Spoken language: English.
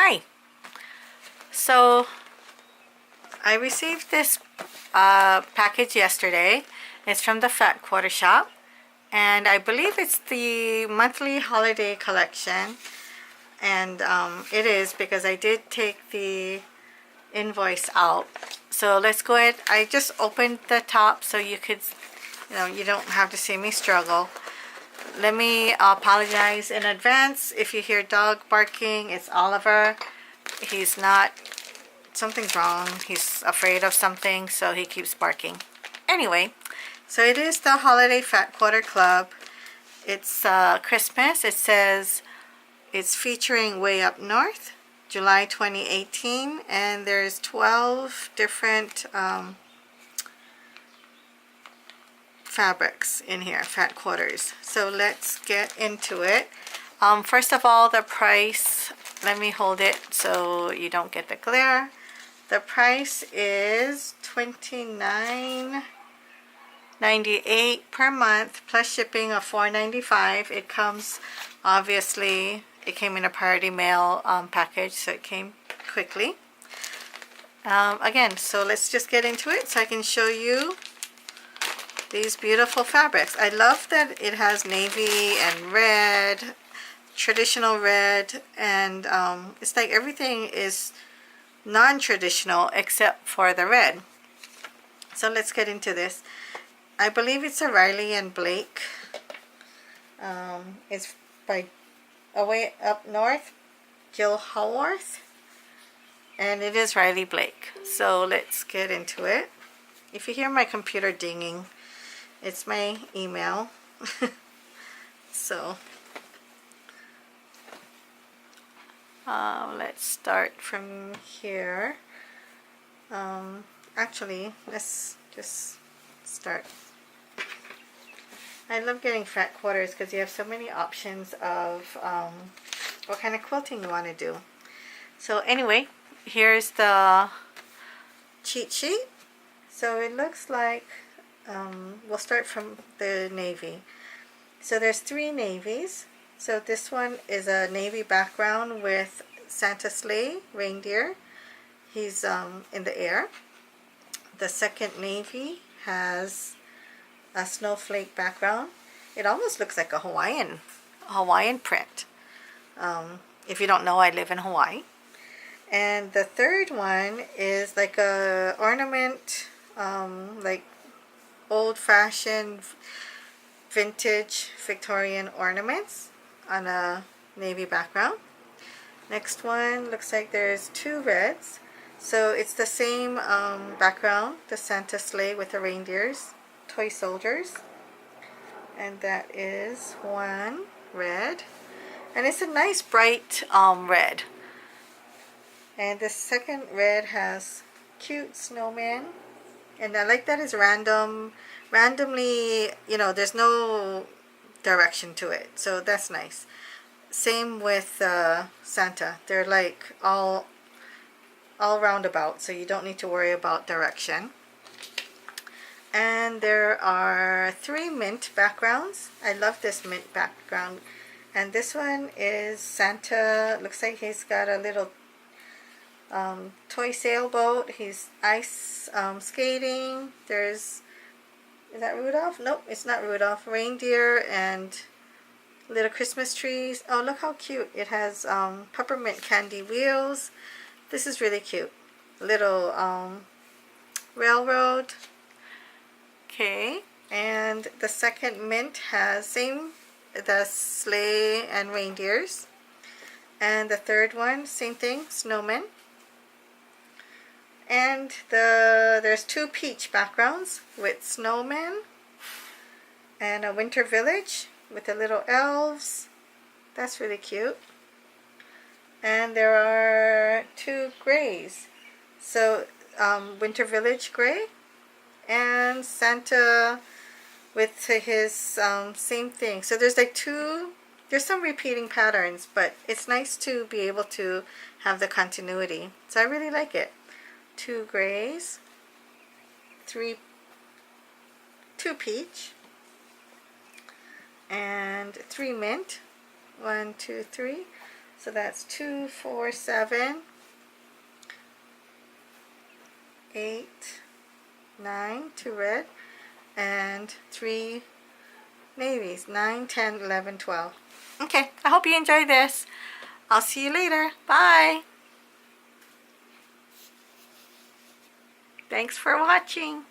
Hi. So I received this package yesterday. It's from the Fat Quarter Shop, and I believe it's the monthly holiday collection. And it is, because I did take the invoice out. So let's go ahead. I just opened the top so you could, you don't have to see me struggle. Let me apologize in advance if you hear dog barking. It's Oliver. He's not, something's wrong. He's afraid of something, so he keeps barking. Anyway, so it is the Holiday Fat Quarter Club. It's Christmas. It says it's featuring Way Up North, July 2018, and there's 12 different fabrics in here, fat quarters. So let's get into it. First of all, the price, let me hold it so you don't get the glare. The price is $29.98 per month plus shipping of $4.95. It comes, obviously, it came in a priority mail package, so it came quickly. Again, so let's just get into it so I can show you these beautiful fabrics. I love that it has navy and red, traditional red, and it's like everything is non-traditional except for the red. So let's get into this. I believe it's a Riley and Blake. It's by Way Up North, Jill Haworth, and it is Riley Blake. So let's get into it. If you hear my computer dinging, it's my email. So let's start from here. Actually, let's just start. I love getting fat quarters because you have so many options of what kind of quilting you want to do. So anyway, here's the cheat sheet. So it looks like, we'll start from the navy. So there's 3 navies. So this one is a navy background with Santa sleigh, reindeer. He's in the air. The second navy has a snowflake background. It almost looks like a Hawaiian print. If you don't know, I live in Hawaii. And the third one is like a ornament, like old-fashioned vintage Victorian ornaments on a navy background. Next one looks like there's 2 reds. So it's the same background, the Santa sleigh with the reindeers, toy soldiers. And that is 1 red. And it's a nice bright red. And the second red has cute snowman. And I like that it's randomly, there's no direction to it. So that's nice. Same with Santa. They're like all roundabout, so you don't need to worry about direction. And there are 3 mint backgrounds. I love this mint background. And this one is Santa. Looks like he's got a little toy sailboat. He's ice skating. Is that Rudolph? Nope, it's not Rudolph. Reindeer and little Christmas trees. Oh, look how cute. It has peppermint candy wheels. This is really cute. Little railroad. Okay, and the second mint has the sleigh and reindeers. And the third one, same thing, snowmen. And there's 2 peach backgrounds with snowmen and a winter village with the little elves. That's really cute. And there are 2 grays. So winter village gray and Santa with his same thing. So there's like there's some repeating patterns, but it's nice to be able to have the continuity. So I really like it. 2 grays, 2 peach, and 3 mint. 1, 2, 3. So that's 2, 4, 7, 8, 9, 2 red, and 3 navies. 9, 10, 11, 12. Okay, I hope you enjoyed this. I'll see you later. Bye. Thanks for watching.